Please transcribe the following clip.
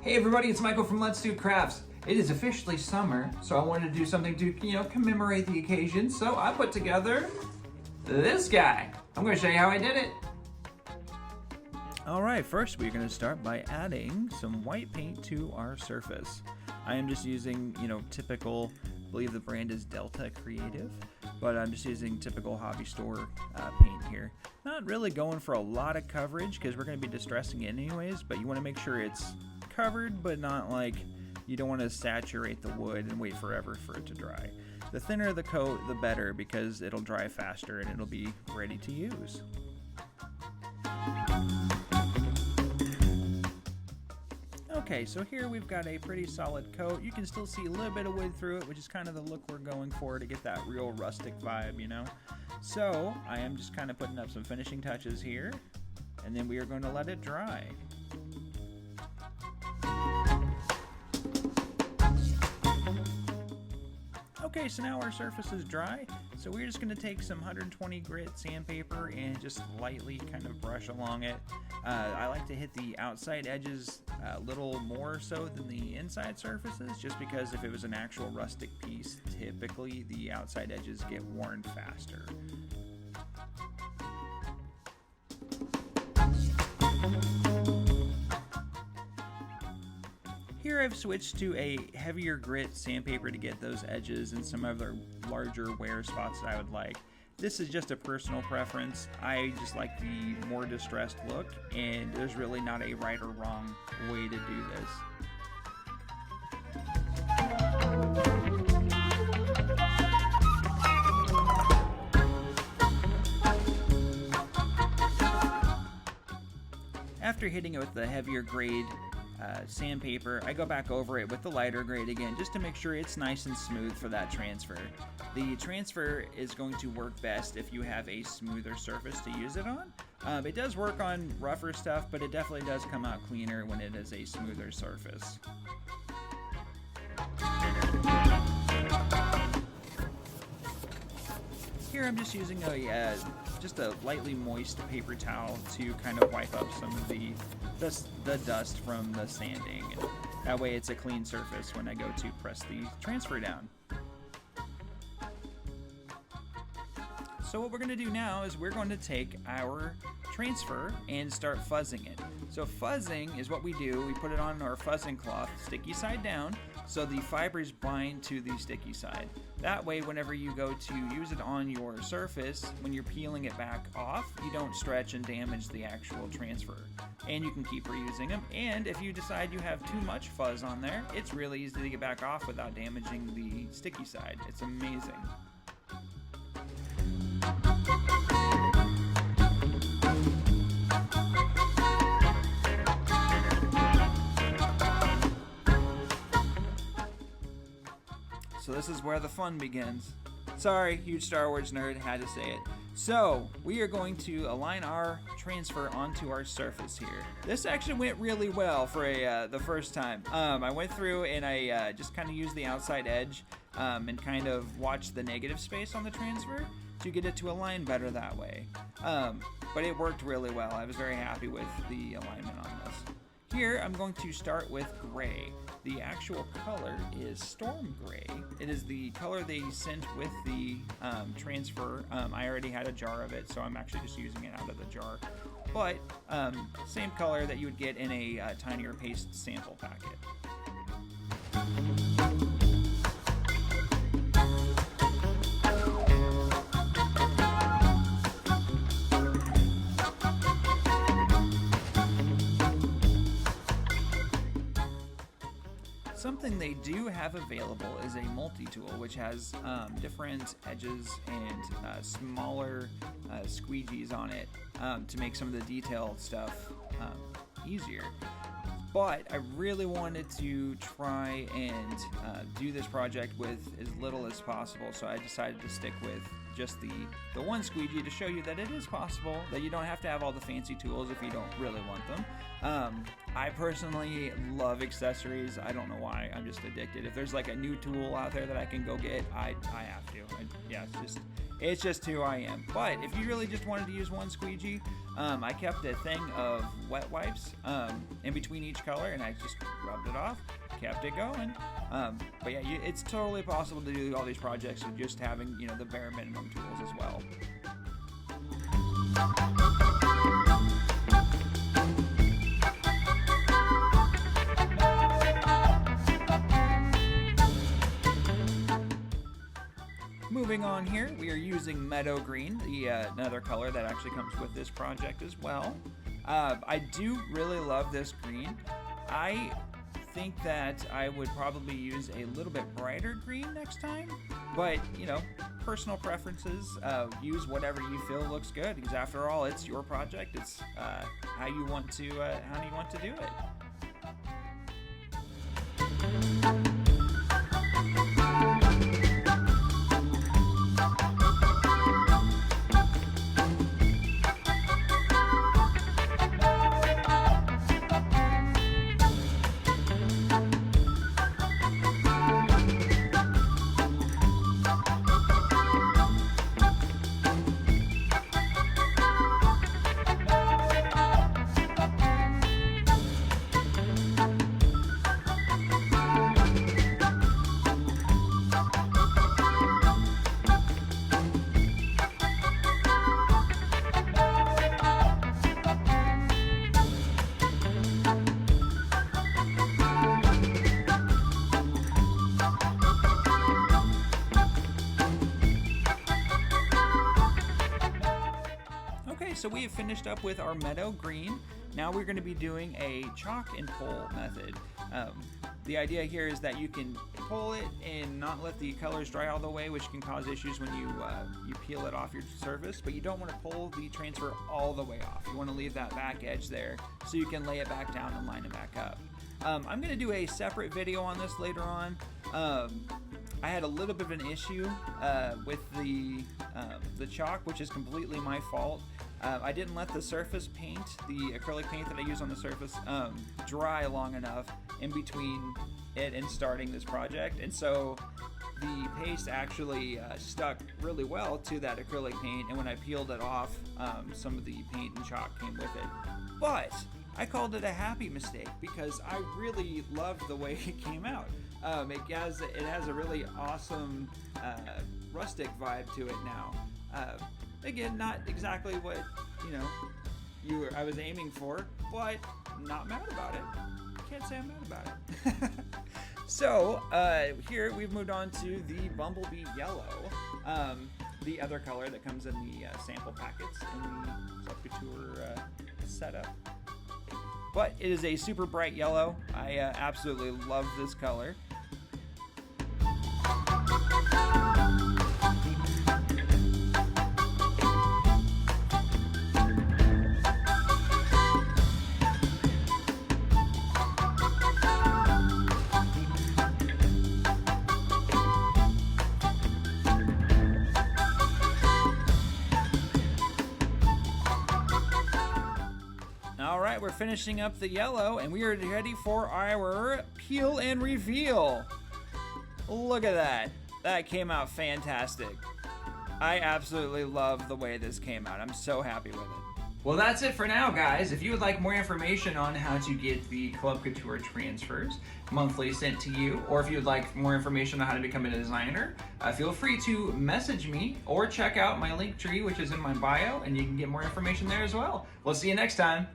Hey everybody, it's Michael from Let's Do Crafts. It is officially summer, so I wanted to do something to, commemorate the occasion. So I put together this guy. I'm going to show you how I did it. All right, first we're going to start by adding some white paint to our surface. I am just using, typical, I believe the brand is Delta Creative, but I'm just using typical hobby store paint here. Not really going for a lot of coverage because we're going to be distressing it anyways, but you want to make sure it's covered, but not like you don't want to saturate the wood and wait forever for it to dry. The thinner the coat, the better, because it'll dry faster and it'll be ready to use. Okay, so here we've got a pretty solid coat. You can still see a little bit of wood through it, which is kind of the look we're going for to get that real rustic vibe, So I am just kind of putting up some finishing touches here, and then we are going to let it dry. Okay, so now our surface is dry, so we're just going to take some 120 grit sandpaper and just lightly kind of brush along it. I like to hit the outside edges a little more so than the inside surfaces, just because if it was an actual rustic piece, typically the outside edges get worn faster. Here I've switched to a heavier grit sandpaper to get those edges and some other larger wear spots that I would like. This is just a personal preference. I just like the more distressed look, and there's really not a right or wrong way to do this. After hitting it with the heavier grade sandpaper, I go back over it with the lighter grade again just to make sure it's nice and smooth for that transfer. The transfer is going to work best if you have a smoother surface to use it on. It does work on rougher stuff, but it definitely does come out cleaner when it is a smoother surface. Here I'm just using just a lightly moist paper towel to kind of wipe up some of the dust from the sanding. And that way it's a clean surface when I go to press the transfer down. So what we're going to do now is we're going to take our transfer and start fuzzing it. So fuzzing is what we do. We put it on our fuzzing cloth, sticky side down, so the fibers bind to the sticky side. That way, whenever you go to use it on your surface, when you're peeling it back off, you don't stretch and damage the actual transfer. And you can keep reusing them. And if you decide you have too much fuzz on there, it's really easy to get back off without damaging the sticky side. It's amazing. So this is where the fun begins. Sorry, huge Star Wars nerd, had to say it. So we are going to align our transfer onto our surface here. This actually went really well for the first time. I went through and I just kind of used the outside edge and kind of watched the negative space on the transfer to get it to align better that way. But it worked really well. I was very happy with the alignment on this. Here I'm going to start with gray. The actual color is Storm Gray. It is the color they sent with the transfer. I already had a jar of it, so I'm actually just using it out of the jar. But same color that you would get in a tinier paste sample packet. Something they do have available is a multi-tool, which has different edges and smaller squeegees on it to make some of the detailed stuff easier. But I really wanted to try and do this project with as little as possible, so I decided to stick with just the one squeegee to show you that it is possible, that you don't have to have all the fancy tools if you don't really want them. I personally love accessories. I don't know why. I'm just addicted. If there's like a new tool out there that I can go get, I have to. Yeah, it's just who I am. But if you really just wanted to use one squeegee, I kept a thing of wet wipes in between each color, and I just rubbed it off, kept it going. But yeah, it's totally possible to do all these projects with just having, you know, the bare minimum tools as well. Moving on here, we are using Meadow Green, another color that actually comes with this project as well. I do really love this green. I think that I would probably use a little bit brighter green next time, but you know, personal preferences. Use whatever you feel looks good, because after all, it's your project. It's how you want to do it. So we have finished up with our Meadow Green. Now we're going to be doing a chalk and pull method. The idea here is that you can pull it and not let the colors dry all the way, which can cause issues when you peel it off your surface, but you don't want to pull the transfer all the way off. You want to leave that back edge there so you can lay it back down and line it back up. I'm going to do a separate video on this later on. I had a little bit of an issue with the chalk, which is completely my fault. I didn't let the surface paint, the acrylic paint that I use on the surface, dry long enough in between it and starting this project, and so the paste actually stuck really well to that acrylic paint, and when I peeled it off, some of the paint and chalk came with it. But I called it a happy mistake because I really loved the way it came out. It has a really awesome rustic vibe to it now. Again, not exactly what I was aiming for, but not mad about it. Can't say I'm mad about it. So here we've moved on to the Bumblebee Yellow, the other color that comes in the sample packets in the Club Couture setup. But it is a super bright yellow. I absolutely love this color. Alright, we're finishing up the yellow and we are ready for our peel and reveal. Look at that. That came out fantastic. I absolutely love the way this came out. I'm so happy with it. Well, that's it for now, guys. If you would like more information on how to get the Club Couture transfers monthly sent to you, or if you would like more information on how to become a designer, feel free to message me or check out my link tree, which is in my bio, and you can get more information there as well. We'll see you next time.